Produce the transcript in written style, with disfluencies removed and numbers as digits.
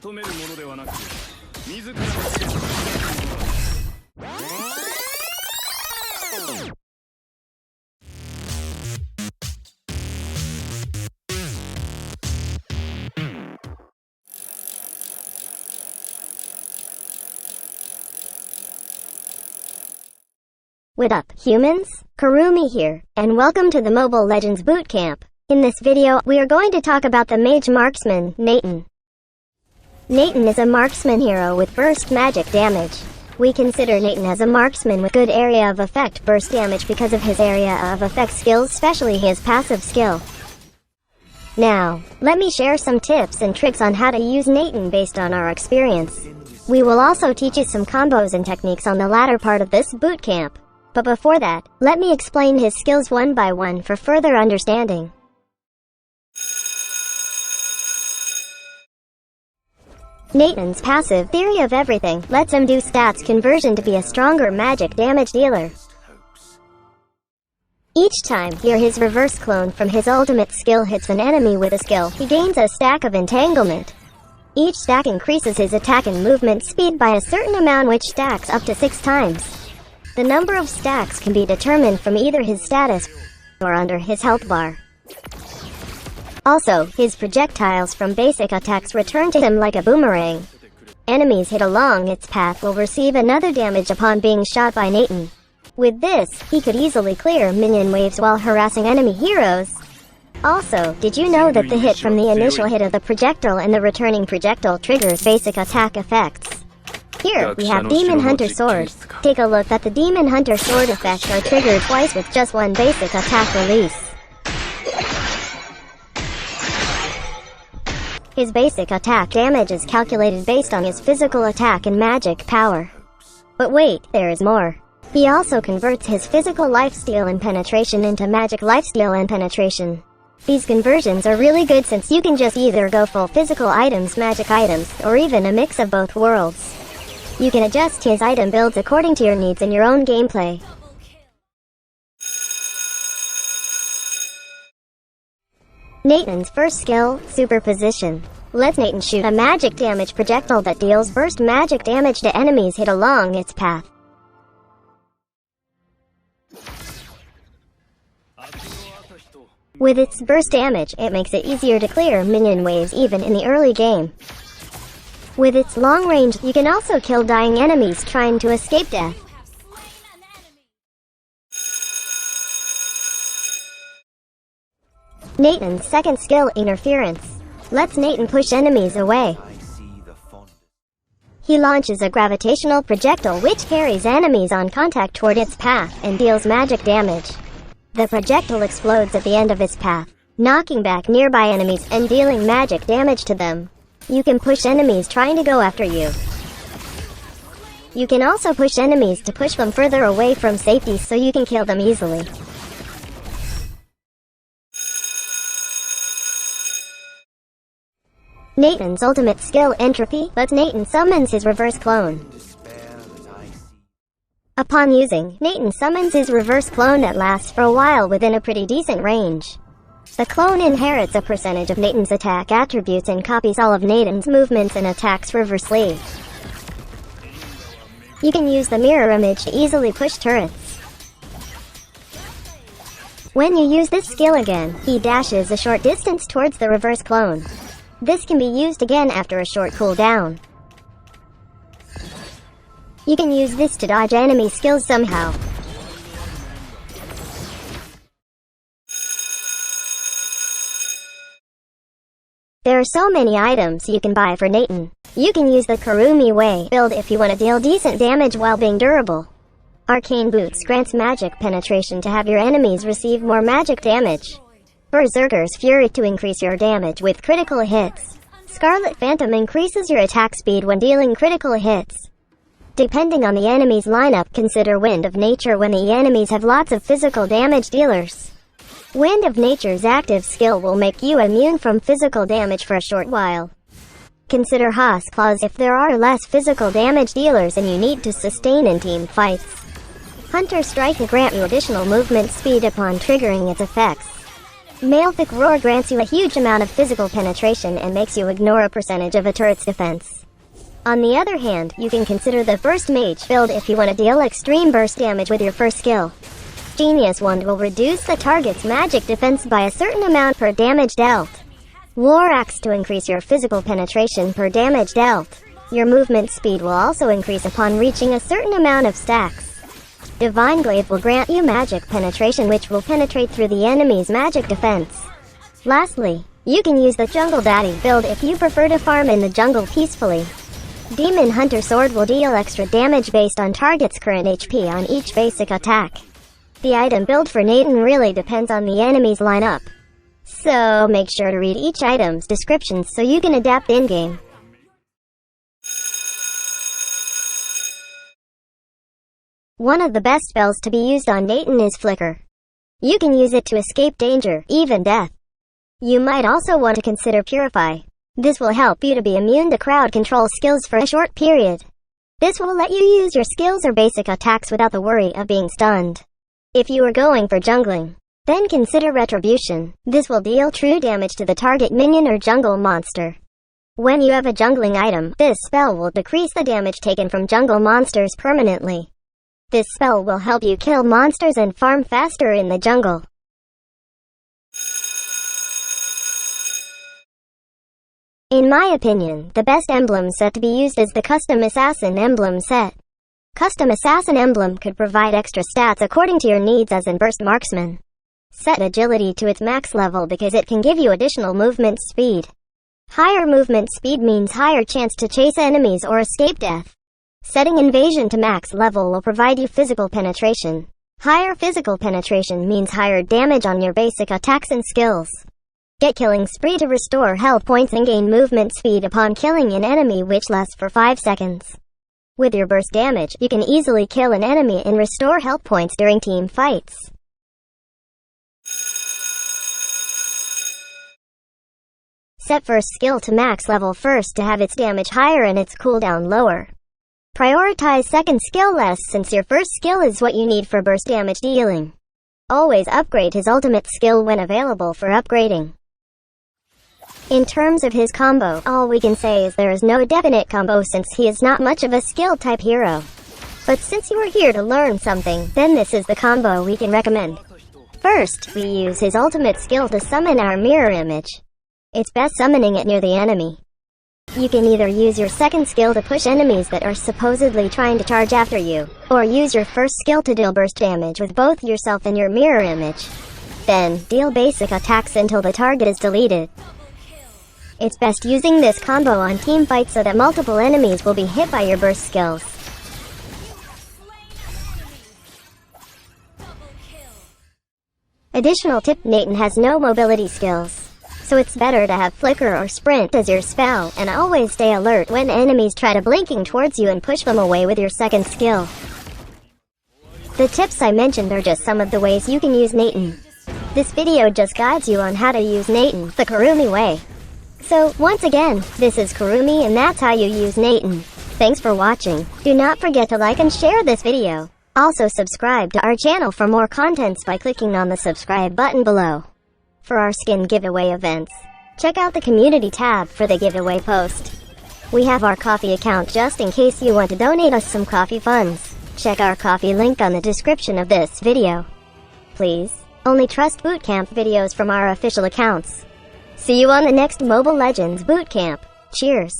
求めるものではなく、自らの手で作り出すものだ。What up, humans? Karumi here, and welcome to the Mobile Legends Bootcamp. In this video, we are going to talk about the mage marksman, Natan. Natan is a marksman hero with burst magic damage. We consider Natan as a marksman with good area of effect burst damage because of his area of effect skills, especially his passive skill. Now, let me share some tips and tricks on how to use Natan based on our experience. We will also teach you some combos and techniques on the latter part of this bootcamp. But before that, let me explain his skills one by one for further understanding. Natan's passive theory of everything lets him do stats conversion to be a stronger magic damage dealer. Each time his reverse clone from his ultimate skill hits an enemy with a skill, he gains a stack of entanglement. Each stack increases his attack and movement speed by a certain amount, which stacks up to 6 times. The number of stacks can be determined from either his status or under his health bar. Also, his projectiles from basic attacks return to him like a boomerang. Enemies hit along its path will receive another damage upon being shot by Natan. With this, he could easily clear minion waves while harassing enemy heroes. Also, did you know that the hit from the initial hit of the projectile and the returning projectile triggers basic attack effects? Here, we have Demon Hunter Sword. Take a look at the Demon Hunter Sword effects are triggered twice with just one basic attack release. His basic attack damage is calculated based on his physical attack and magic power. But wait, there is more. He also converts his physical lifesteal and penetration into magic lifesteal and penetration. These conversions are really good since you can just either go full physical items, magic items, or even a mix of both worlds. You can adjust his item builds according to your needs in your own gameplay. Natan's first skill, Superposition, lets Natan shoot a magic damage projectile that deals burst magic damage to enemies hit along its path. With its burst damage, it makes it easier to clear minion waves even in the early game. With its long range, you can also kill dying enemies trying to escape death. Natan's second skill, Interference, lets Natan push enemies away. He launches a gravitational projectile which carries enemies on contact toward its path and deals magic damage. The projectile explodes at the end of its path, knocking back nearby enemies and dealing magic damage to them. You can push enemies trying to go after you. You can also push enemies to push them further away from safety so you can kill them easily. Natan's ultimate skill, Entropy, lets Natan summons his reverse clone. Upon using, Natan summons his reverse clone that lasts for a while within a pretty decent range. The clone inherits a percentage of Natan's attack attributes and copies all of Natan's movements and attacks reversely. You can use the mirror image to easily push turrets. When you use this skill again, he dashes a short distance towards the reverse clone. This can be used again after a short cooldown. You can use this to dodge enemy skills somehow. There are so many items you can buy for Natan. You can use the Karumi Way build if you want to deal decent damage while being durable. Arcane Boots grants magic penetration to have your enemies receive more magic damage. Berserker's Fury to increase your damage with critical hits. Scarlet Phantom increases your attack speed when dealing critical hits. Depending on the enemy's lineup, consider Wind of Nature when the enemies have lots of physical damage dealers. Wind of Nature's active skill will make you immune from physical damage for a short while. Consider Haas Claws if there are less physical damage dealers and you need to sustain in team fights. Hunter Strike will grant you additional movement speed upon triggering its effects. Malefic Roar grants you a huge amount of physical penetration and makes you ignore a percentage of a turret's defense. On the other hand, you can consider the Burst Mage build if you want to deal extreme burst damage with your first skill. Genius Wand will reduce the target's magic defense by a certain amount per damage dealt. War Axe to increase your physical penetration per damage dealt. Your movement speed will also increase upon reaching a certain amount of stacks. Divine Glaive will grant you magic penetration which will penetrate through the enemy's magic defense. Lastly, you can use the Jungle Daddy build if you prefer to farm in the jungle peacefully. Demon Hunter Sword will deal extra damage based on target's current HP on each basic attack. The item build for Natan really depends on the enemy's lineup. So make sure to read each item's descriptions so you can adapt in-game. One of the best spells to be used on Natan is Flicker. You can use it to escape danger, even death. You might also want to consider Purify. This will help you to be immune to crowd control skills for a short period. This will let you use your skills or basic attacks without the worry of being stunned. If you are going for jungling, then consider Retribution. This will deal true damage to the target minion or jungle monster. When you have a jungling item, this spell will decrease the damage taken from jungle monsters permanently. This spell will help you kill monsters and farm faster in the jungle. In my opinion, the best emblem set to be used is the Custom Assassin emblem set. Custom Assassin emblem could provide extra stats according to your needs as in Burst Marksman. Set agility to its max level because it can give you additional movement speed. Higher movement speed means higher chance to chase enemies or escape death. Setting invasion to max level will provide you physical penetration. Higher physical penetration means higher damage on your basic attacks and skills. Get Killing Spree to restore health points and gain movement speed upon killing an enemy which lasts for 5 seconds. With your burst damage, you can easily kill an enemy and restore health points during team fights. Set first skill to max level first to have its damage higher and its cooldown lower. Prioritize second skill less since your first skill is what you need for burst damage dealing. Always upgrade his ultimate skill when available for upgrading. In terms of his combo, all we can say is there is no definite combo since he is not much of a skill type hero. But since you are here to learn something, then this is the combo we can recommend. First, we use his ultimate skill to summon our mirror image. It's best summoning it near the enemy. You can either use your second skill to push enemies that are supposedly trying to charge after you, or use your first skill to deal burst damage with both yourself and your mirror image. Then, deal basic attacks until the target is deleted. It's best using this combo on team fights so that multiple enemies will be hit by your burst skills. Additional tip: Natan has no mobility skills, so it's better to have Flicker or Sprint as your spell, and always stay alert when enemies try to blinking towards you and push them away with your second skill. The tips I mentioned are just some of the ways you can use Natan. This video just guides you on how to use Natan the Kurumi way. So, once again, this is Kurumi and that's how you use Natan. Thanks for watching. Do not forget to like and share this video. Also subscribe to our channel for more contents by clicking on the subscribe button below. For our skin giveaway events, check out the community tab for the giveaway post. We have our Ko-fi account just in case you want to donate us some Ko-fi funds. Check our Ko-fi link on the description of this video. Please, only trust bootcamp videos from our official accounts. See you on the next Mobile Legends Bootcamp. Cheers!